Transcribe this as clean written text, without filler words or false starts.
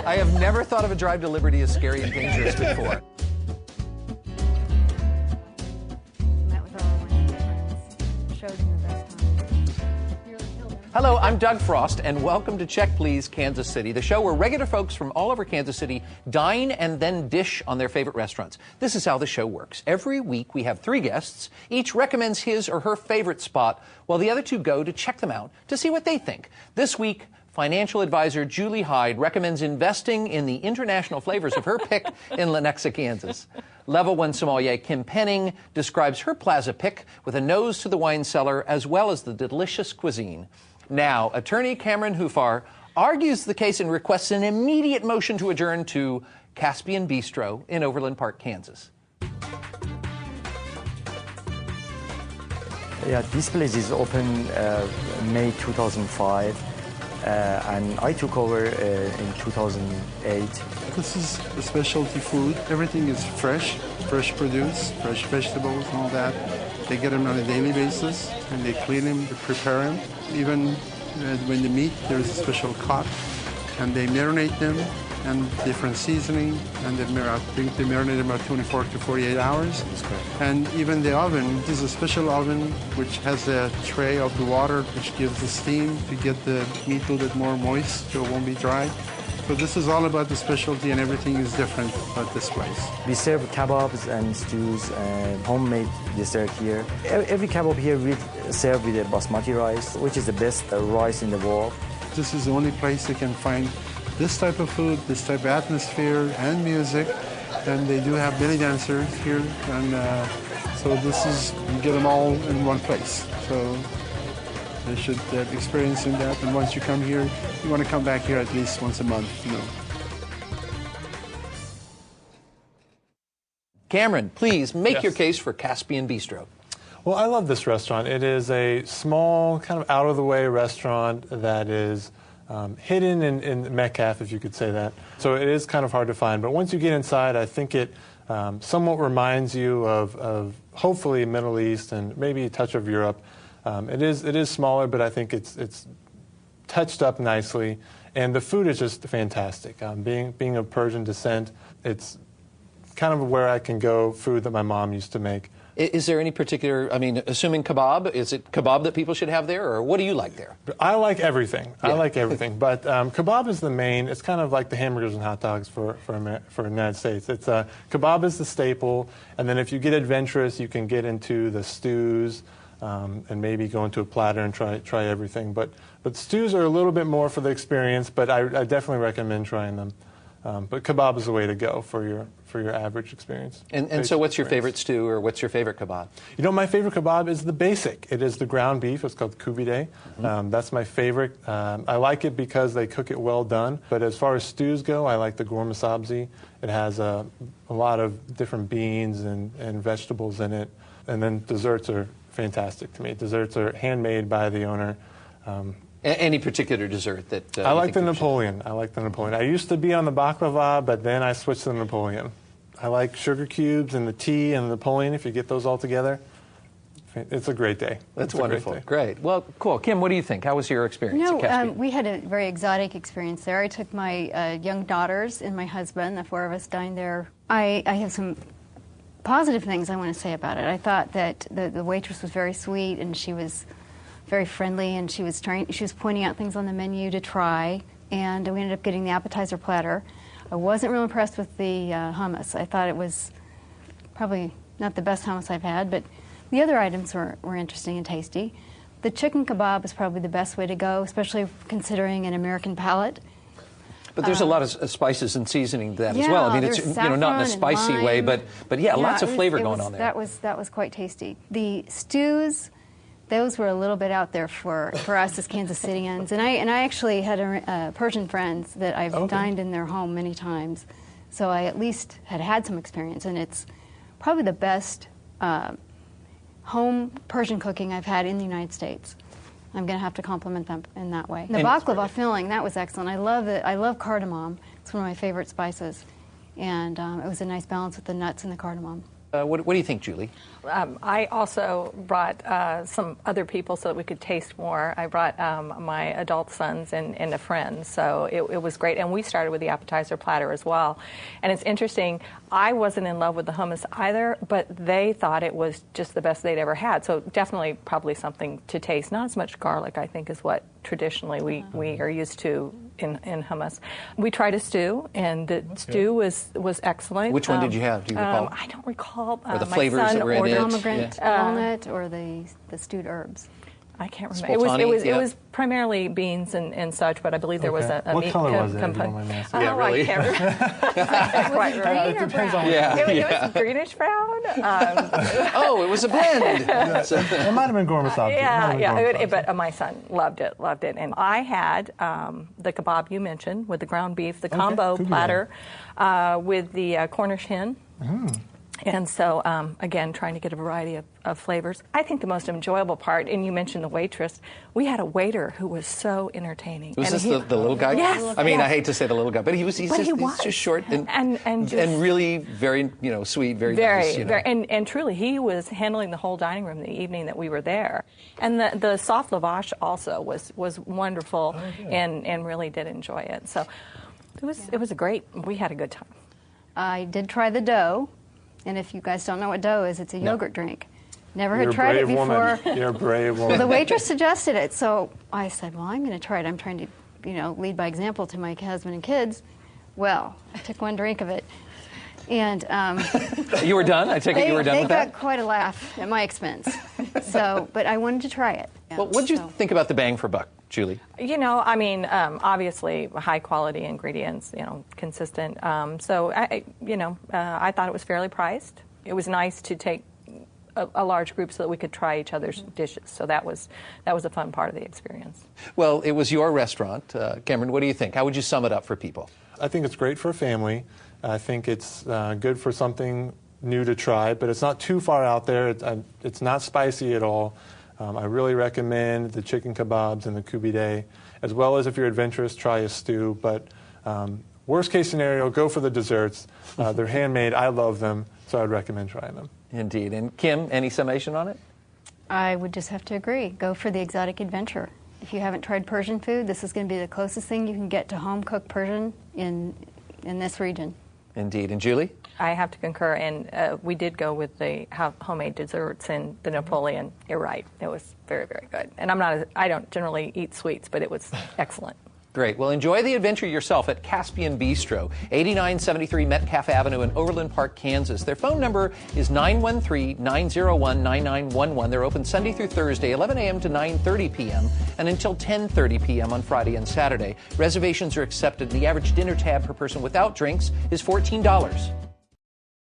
I have never thought of a drive to Liberty as scary and dangerous before. Met with all my friends, showed them the best time. Hello, I'm Doug Frost, and welcome to Check Please Kansas City, the show where regular folks from all over Kansas City dine and then dish on their favorite restaurants. This is how the show works. Every week we have 3 guests. Each recommends his or her favorite spot, while the other 2 go to check them out to see what they think. This week, financial advisor Julie Hyde recommends investing in the international flavors of her pick in Lenexa, Kansas. Level 1 sommelier Kim Penning describes her plaza pick with a nose to the wine cellar as well as the delicious cuisine. Now, attorney Cameron Hufar argues the case and requests an immediate motion to adjourn to Caspian Bistro in Overland Park, Kansas. Yeah, this place is open May 2005, and I took over in 2008. This is a specialty food. Everything is fresh produce, fresh vegetables and all that. They get them on a daily basis, and they clean them, they prepare them. Even when the meat, there's a special cut, and they marinate them and different seasoning, and they marinate them about 24 to 48 hours. That's correct. And even the oven, this is a special oven which has a tray of the water which gives the steam to get the meat a little bit more moist so it won't be dry. So this is all about the specialty, and everything is different about this place. We serve kebabs and stews and homemade dessert here. Every kebab here we serve with a basmati rice, which is the best rice in the world. This is the only place you can find this type of food, this type of atmosphere and music. And they do have belly dancers here, and so this is, you get them all in one place. So they should experience in that, and once you come here, you want to come back here at least once a month, you know. Cameron, please make Yes. your case for Caspian Bistro. Well, I love this restaurant. It is a small, kind of out-of-the-way restaurant that is hidden in Metcalf, if you could say that. So it is kind of hard to find. But once you get inside, I think it somewhat reminds you of hopefully Middle East and maybe a touch of Europe. It is smaller, but I think it's touched up nicely. And the food is just fantastic. Being of Persian descent, it's kind of where I can go, food that my mom used to make. Is there any particular, I mean, assuming kebab, is it kebab that people should have there, or what do you like there? I like everything. Yeah. I like everything. But kebab is the main. It's kind of like the hamburgers and hot dogs for the United States. It's kebab is the staple, and then if you get adventurous, you can get into the stews, and maybe go into a platter and try everything. But stews are a little bit more for the experience, but I definitely recommend trying them. But kebab is the way to go for your average experience. And so what's your favorite stew, or what's your favorite kebab? You know, my favorite kebab is the basic. It is the ground beef. It's called kubide. That's my favorite. I like it because they cook it well done. But as far as stews go, I like the gourmet sabzi. It has a lot of different beans and vegetables in it. And then desserts are fantastic to me. Desserts are handmade by the owner. Any particular dessert that I like the Napoleon. I like the Napoleon. I used to be on the baklava, but then I switched to the Napoleon. I like sugar cubes and the tea and the Napoleon. If you get those all together, it's a great day. That's wonderful. Great. Well, cool. Kim, what do you think? How was your experience at Caspian? We had a very exotic experience there. I took my young daughters and my husband. The 4 of us dined there. I have some positive things I want to say about it. I thought that the waitress was very sweet, and she was very friendly, and she was pointing out things on the menu to try, and we ended up getting the appetizer platter. I wasn't real impressed with the hummus. I thought it was probably not the best hummus I've had, but the other items were interesting and tasty. The chicken kebab is probably the best way to go, especially considering an American palate. But there's a lot of spices and seasoning to that as Yeah, well. I mean, it's there's not in a saffron and spicy way, lime. but yeah, lots of flavor going on there. That was quite tasty. The stews, those were a little bit out there for us as Kansas Cityans. And I actually had Persian friends that I've dined in their home many times. So I at least had some experience. And it's probably the best home Persian cooking I've had in the United States. I'm going to have to compliment them in that way. The baklava filling, that was excellent. I love it. I love cardamom. It's one of my favorite spices. And it was a nice balance with the nuts and the cardamom. What do you think, Julie? I also brought some other people so that we could taste more. I brought my adult sons and a friend, so it was great. And we started with the appetizer platter as well. And it's interesting, I wasn't in love with the hummus either, but they thought it was just the best they'd ever had. So definitely probably something to taste. Not as much garlic, I think, is what traditionally we are used to in hummus. We tried a stew, and the stew was excellent. Which one did you have? Do you recall? I don't recall. Or the my flavors son that were in it? Pomegranate, walnut, or the stewed herbs. I can't remember. Spoltani, It was primarily beans and such, but I believe there was a What meat color was it, if you don't component. mind me asking? Yeah, really? I can't remember. Quite remember. It depends on It was greenish brown. Oh, it was a blend. So- It might have been gourmet sausage. But my son loved it. And I had the kebab you mentioned with the ground beef, the combo Kubi platter with the Cornish hen. And so, again, trying to get a variety of flavors. I think the most enjoyable part, and you mentioned the waitress, we had a waiter who was so entertaining. Was this the little guy? Yes. I mean, yes. I hate to say the little guy, but he's just short and really very sweet, very nice. And truly, he was handling the whole dining room the evening that we were there. And the soft lavash also was wonderful, and really did enjoy it. So it was we had a good time. I did try the dough, and if you guys don't know what dough is, it's a yogurt drink. Never had tried it before. You're a brave woman. Well, the waitress suggested it, so I said, well, I'm going to try it. I'm trying to, lead by example to my husband and kids. Well, I took one drink of it, and You were done? I take it you were done with that? They got quite a laugh at my expense. But I wanted to try it. Well, what did you think about the bang for buck, Julie? Obviously, high-quality ingredients, consistent. So, I thought it was fairly priced. It was nice to take a large group so that we could try each other's dishes. So that was a fun part of the experience. Well, it was your restaurant. Cameron, what do you think? How would you sum it up for people? I think it's great for a family. I think it's good for something new to try, but it's not too far out there. It's not spicy at all. I really recommend the chicken kebabs and the kubide, as well as if you're adventurous, try a stew. But worst case scenario, go for the desserts. They're handmade. I love them, so I'd recommend trying them. Indeed. And Kim, any summation on it? I would just have to agree. Go for the exotic adventure. If you haven't tried Persian food, this is going to be the closest thing you can get to home-cooked Persian in this region. Indeed. And Julie? I have to concur, and we did go with the homemade desserts and the Napoleon. You're right. It was very, very good. And I don't generally eat sweets, but it was excellent. Great. Well, enjoy the adventure yourself at Caspian Bistro, 8973 Metcalf Avenue in Overland Park, Kansas. Their phone number is 913-901-9911. They're open Sunday through Thursday, 11 a.m. to 9:30 p.m. and until 10:30 p.m. on Friday and Saturday. Reservations are accepted. The average dinner tab per person without drinks is $14.